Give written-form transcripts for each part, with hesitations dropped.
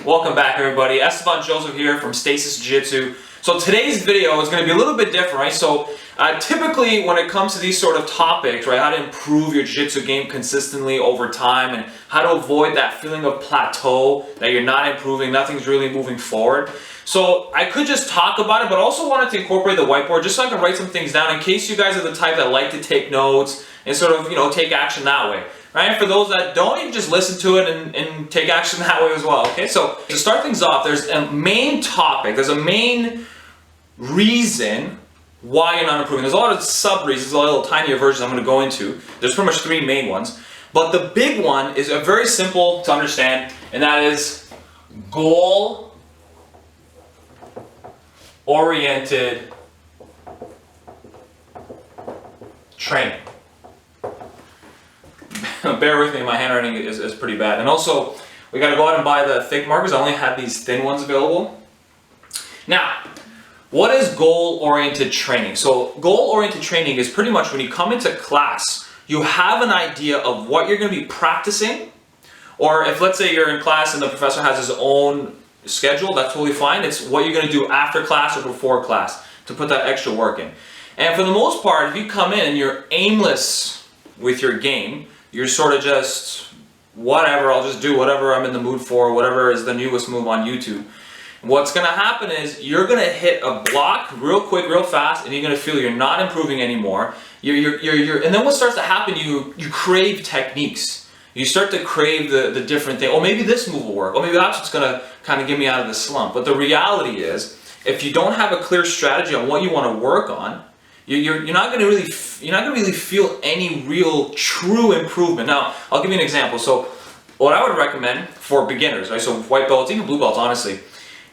Welcome back, everybody. Esteban Joseph here from Stasis Jiu-Jitsu. So today's video is going to be a little bit different, right? So typically when it comes to these sort of topics, right, how to improve your jiu-jitsu game consistently over time and how to avoid that feeling of plateau, that you're not improving, nothing's really moving forward. So I could just talk about it, but also wanted to incorporate the whiteboard just so I can write some things down in case you guys are the type that like to take notes and sort of, take action that way. Right? For those that don't, you can just listen to it and take action that way as well. Okay, so to start things off, there's a main topic, there's a main reason why you're not improving. There's a lot of sub-reasons, a little tinier versions I'm going to go into. There's pretty much three main ones. But the big one is a very simple to understand, and that is goal-oriented training. Bear with me, my handwriting is pretty bad. And also, we got to go out and buy the thick markers. I only had these thin ones available. Now, what is goal-oriented training? So goal-oriented training is pretty much when you come into class, you have an idea of what you're going to be practicing. Or if, let's say, you're in class and the professor has his own schedule, that's totally fine. It's what you're going to do after class or before class to put that extra work in. And for the most part, if you come in and you're aimless with your game, you're sort of just, whatever, I'll just do whatever I'm in the mood for, whatever is the newest move on YouTube. What's going to happen is you're going to hit a block real quick, real fast, and you're going to feel you're not improving anymore. And then what starts to happen, you crave techniques. You start to crave the different thing. Oh, maybe this move will work. Oh, maybe that's what's going to kind of get me out of the slump. But the reality is, if you don't have a clear strategy on what you want to work on, you're not going to really feel any real true improvement. Now, I'll give you an example. So, what I would recommend for beginners, right? So white belts, even blue belts, honestly,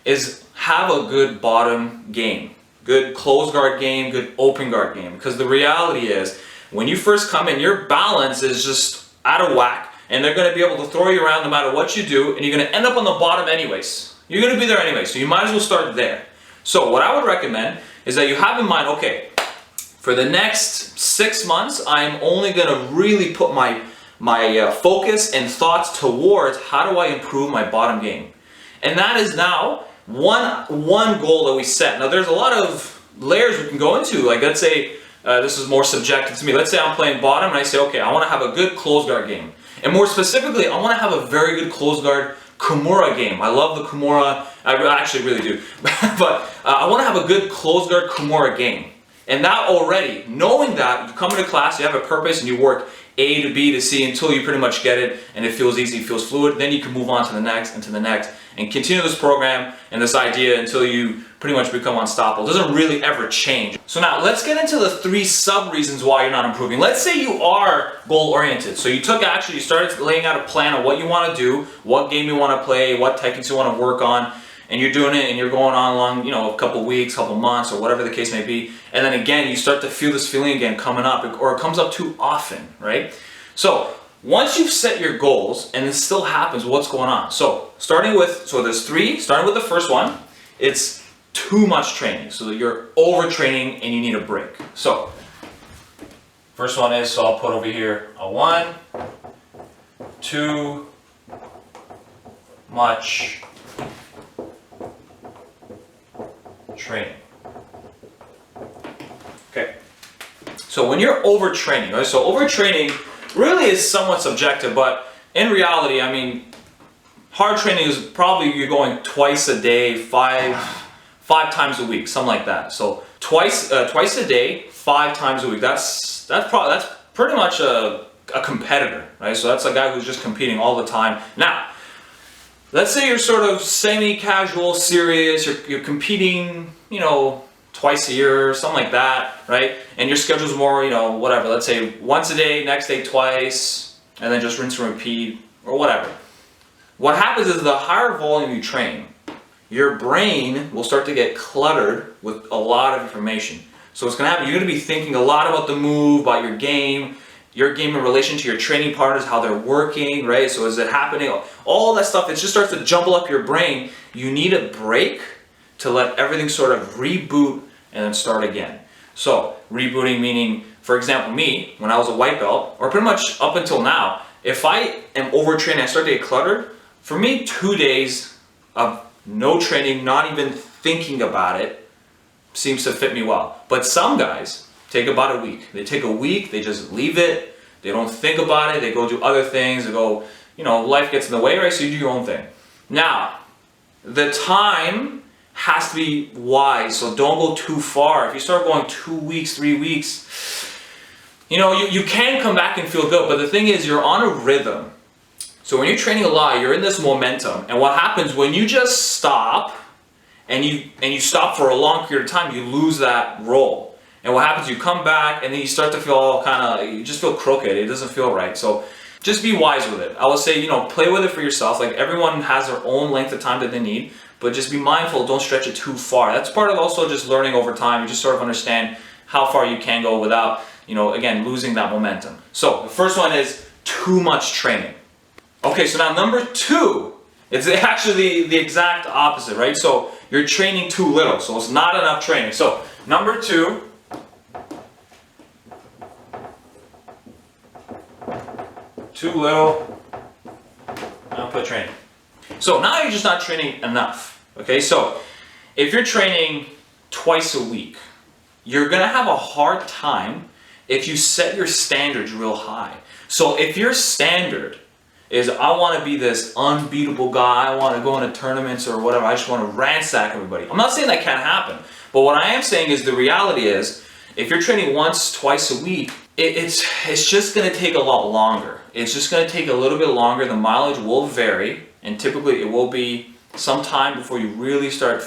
is have a good bottom game, good closed guard game, good open guard game. Because the reality is, when you first come in, your balance is just out of whack, and they're going to be able to throw you around no matter what you do, and you're going to end up on the bottom anyways. You're going to be there anyway, so you might as well start there. So what I would recommend is that you have in mind, okay, for the next 6 months, I'm only going to really put my focus and thoughts towards how do I improve my bottom game. And that is now one goal that we set. Now there's a lot of layers we can go into. Like let's say, this is more subjective to me. Let's say I'm playing bottom and I say, okay, I want to have a good closed guard game. And more specifically, I want to have a very good closed guard Kimura game. I love the Kimura. I actually really do. But I want to have a good closed guard Kimura game. And that already, knowing that, you come into class, you have a purpose, and you work A to B to C until you pretty much get it, and it feels easy, it feels fluid, then you can move on to the next, and to the next, and continue this program and this idea until you pretty much become unstoppable. It doesn't really ever change. So now, let's get into the three sub-reasons why you're not improving. Let's say you are goal-oriented. So you took action, you started laying out a plan of what you want to do, what game you want to play, what techniques you want to work on, and you're doing it and you're going on along, a couple weeks, couple months, or whatever the case may be. And then again, you start to feel this feeling again coming up, or it comes up too often, right? So once you've set your goals and it still happens, what's going on? So there's three, starting with the first one, it's too much training. So you're overtraining and you need a break. So first one is, so I'll put over here a 1, too much training. Okay, so when you're overtraining, right? So overtraining really is somewhat subjective, but in reality, I mean, hard training is probably you're going twice a day, five times a week, something like that. So twice a day, 5 times a week. That's pretty much a competitor, right? So that's a guy who's just competing all the time. Now, let's say you're sort of semi-casual, serious, you're competing, twice a year or something like that, right? And your schedule's more, whatever, let's say once a day, next day twice, and then just rinse and repeat, or whatever. What happens is the higher volume you train, your brain will start to get cluttered with a lot of information. So what's going to happen, you're going to be thinking a lot about the move, about your game in relation to your training partners, how they're working, right? So is it happening? All that stuff, it just starts to jumble up your brain. You need a break to let everything sort of reboot and then start again. So rebooting meaning, for example, me, when I was a white belt, or pretty much up until now, if I am overtraining, I start to get cluttered, for me 2 days of no training, not even thinking about it, seems to fit me well. But some guys take about a week. They take a week, they just leave it, they don't think about it, they go do other things, they go, life gets in the way, right? So you do your own thing. Now, the time has to be wise, so don't go too far. If you start going 2 weeks, 3 weeks, you can come back and feel good, but the thing is, you're on a rhythm. So when you're training a lot, you're in this momentum, and what happens when you just stop, and you stop for a long period of time, you lose that roll. And what happens, you come back, and then you start to feel all you just feel crooked, it doesn't feel right. So just be wise with it. I would say, play with it for yourself. Like, everyone has their own length of time that they need, but just be mindful, don't stretch it too far. That's part of also just learning over time. You just sort of understand how far you can go without, again, losing that momentum. So the first one is too much training. Okay, so now number 2, it's actually the exact opposite, right? So you're training too little, so it's not enough training. So number 2, too little output training. So now you're just not training enough. Okay, so if you're training twice a week, you're gonna have a hard time if you set your standards real high. So if your standard is, I want to be this unbeatable guy, I want to go into tournaments or whatever, I just want to ransack everybody. I'm not saying that can't happen, but what I am saying is the reality is, if you're training once, twice a week, it's just going to take a lot longer. It's just going to take a little bit longer. The mileage will vary, and typically it will be some time before you really start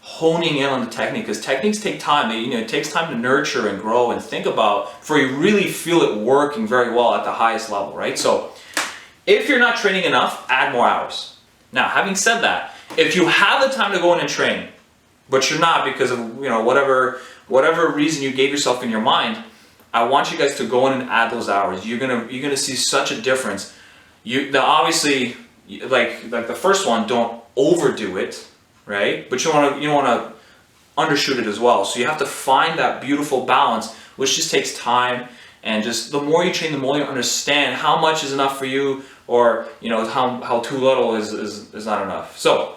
honing in on the technique, because techniques take time. It takes time to nurture and grow and think about before you really feel it working very well at the highest level, right? So if you're not training enough, add more hours. Now, having said that, if you have the time to go in and train, but you're not because of whatever reason you gave yourself in your mind, I want you guys to go in and add those hours. You're gonna see such a difference. Now obviously, like the first one, don't overdo it, right? But you don't want to undershoot it as well. So you have to find that beautiful balance, which just takes time. And just the more you train, the more you understand how much is enough for you, or how too little is not enough. So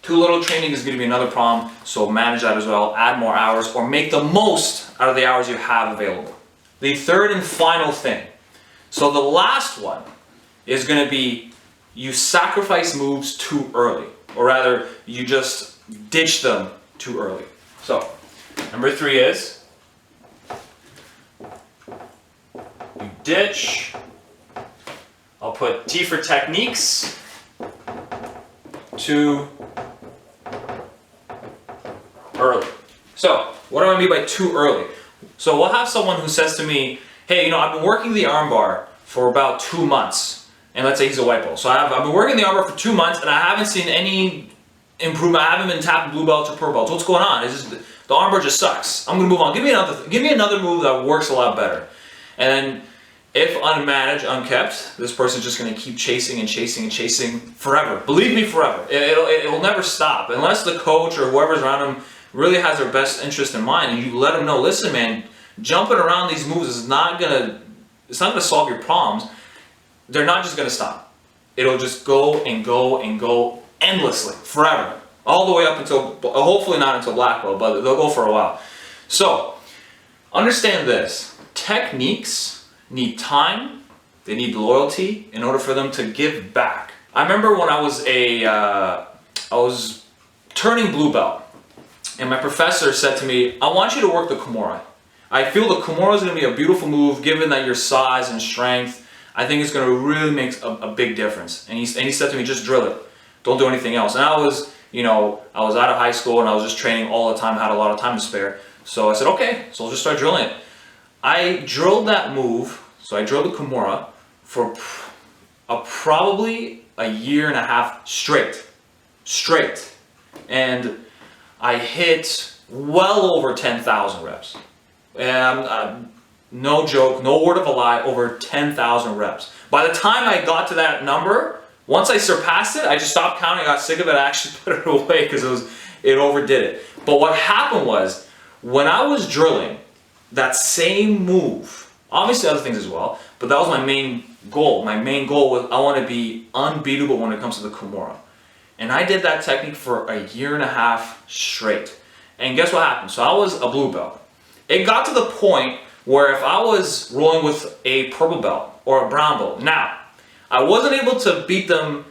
too little training is going to be another problem. So manage that as well. Add more hours, or make the most out of the hours you have available. The third and final thing. So the last one is going to be, you sacrifice moves too early, or rather, you just ditch them too early. So number 3 is, you ditch, I'll put T for techniques, too early. So what do I mean by too early? So we'll have someone who says to me, hey, I've been working the armbar for about 2 months. And let's say he's a white belt. So I've been working the armbar for 2 months, and I haven't seen any improvement. I haven't been tapping blue belts or purple belts. What's going on? It's just, the armbar just sucks. I'm gonna move on. Give me another move that works a lot better. And then, if unmanaged, unkept, this person's just gonna keep chasing and chasing and chasing forever. Believe me, forever. It will never stop unless the coach or whoever's around him really has their best interest in mind, and you let them know, listen, man, jumping around these moves is not gonna solve your problems. They're not just gonna stop. It'll just go and go and go endlessly, forever. All the way up until, hopefully not until black belt, but they'll go for a while. So, understand this. Techniques need time, they need loyalty in order for them to give back. I remember when I was turning blue belt, and my professor said to me, I want you to work the Kimura. I feel the Kimura is gonna be a beautiful move given that your size and strength. I think it's going to really make a big difference. And he said to me, just drill it. Don't do anything else. And I was out of high school and I was just training all the time, had a lot of time to spare. So I said, okay, so I'll just start drilling it. I drilled that move, so I drilled the Kimura for probably a year and a half straight. And I hit well over 10,000 reps. And no joke, no word of a lie, over 10,000 reps. By the time I got to that number, once I surpassed it, I just stopped counting, I got sick of it, I actually put it away because it overdid it. But what happened was, when I was drilling that same move, obviously other things as well, but that was my main goal. My main goal was, I want to be unbeatable when it comes to the Kimura. And I did that technique for a year and a half straight. And guess what happened? So I was a blue belt. It got to the point where if I was rolling with a purple belt or a brown belt, now, I wasn't able to beat them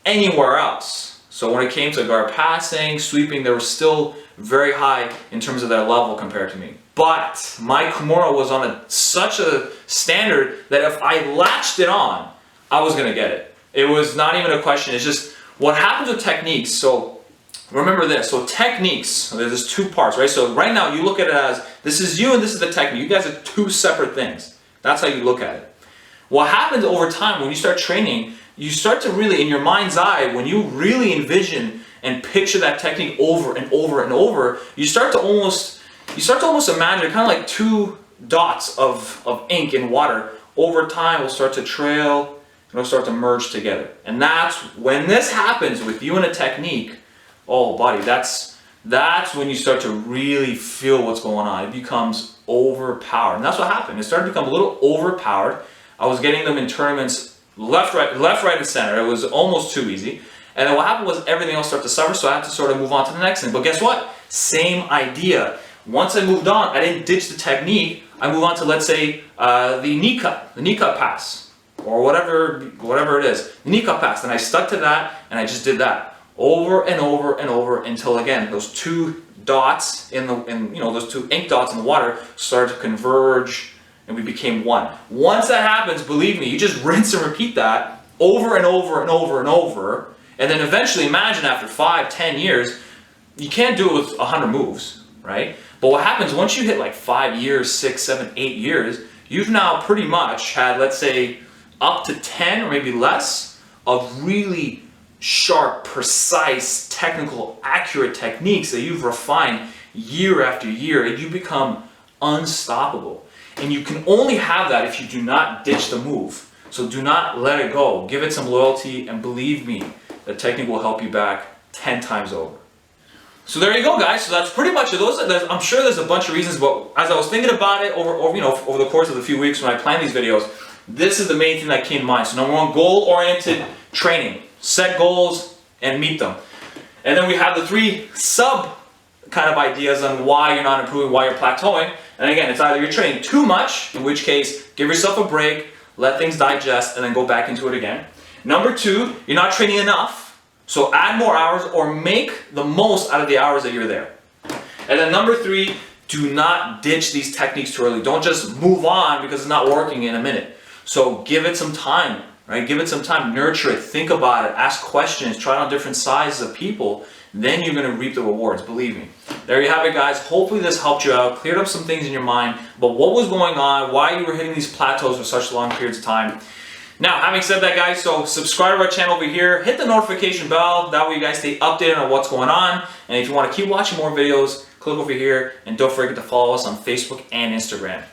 anywhere else. So when it came to guard passing, sweeping, they were still very high in terms of their level compared to me. But my Kimura was on such a standard that if I latched it on, I was going to get it. It was not even a question. It's just what happens with techniques. So remember this. So techniques, there's two parts, right? So right now you look at it as this is you and this is the technique. You guys are two separate things. That's how you look at it. What happens over time when you start training, you start to really, in your mind's eye, when you really envision and picture that technique over and over and over, you start to almost imagine kind of like two dots of ink in water. Over time will start to trail, it'll start to merge together. And that's when this happens with you and a technique, oh buddy, that's when you start to really feel what's going on. It becomes overpowered. And that's what happened. It started to become a little overpowered. I was getting them in tournaments left, right, and center. It was almost too easy. And then what happened was everything else started to suffer, so I had to sort of move on to the next thing. But guess what? Same idea. Once I moved on, I didn't ditch the technique. I moved on to, let's say, the knee cut pass, or whatever it is, the knee cut pass. And I stuck to that, and I just did that over and over and over until, again, those two dots those two ink dots in the water started to converge, and we became one. Once that happens, believe me, you just rinse and repeat that over and over and over and over, and then eventually, imagine after 5, 10 years, you can't do it with 100 moves, right? But what happens once you hit like 5 years, 6, 7, 8 years, you've now pretty much had, let's say, up to 10 or maybe less of really sharp, precise, technical, accurate techniques that you've refined year after year, and you become unstoppable. And you can only have that if you do not ditch the move. So do not let it go. Give it some loyalty, and believe me, the technique will help you back 10 times over. So there you go, guys. So that's pretty much it. I'm sure there's a bunch of reasons, but as I was thinking about it over the course of the few weeks when I planned these videos, this is the main thing that came to mind. So number one, goal-oriented training. Set goals and meet them. And then we have the 3 sub kind of ideas on why you're not improving, why you're plateauing. And again, it's either you're training too much, in which case, give yourself a break, let things digest, and then go back into it again. Number 2, you're not training enough, so add more hours or make the most out of the hours that you're there. And then number 3, do not ditch these techniques too early. Don't just move on because it's not working in a minute. So give it some time, right? Give it some time, nurture it, think about it, ask questions, try it on different sizes of people. Then you're going to reap the rewards, believe me. There you have it, guys. Hopefully this helped you out, cleared up some things in your mind about what was going on, why you were hitting these plateaus for such long periods of time. Now, having said that, guys, so subscribe to our channel over here, hit the notification bell, that way you guys stay updated on what's going on. And if you want to keep watching more videos, click over here, and don't forget to follow us on Facebook and Instagram.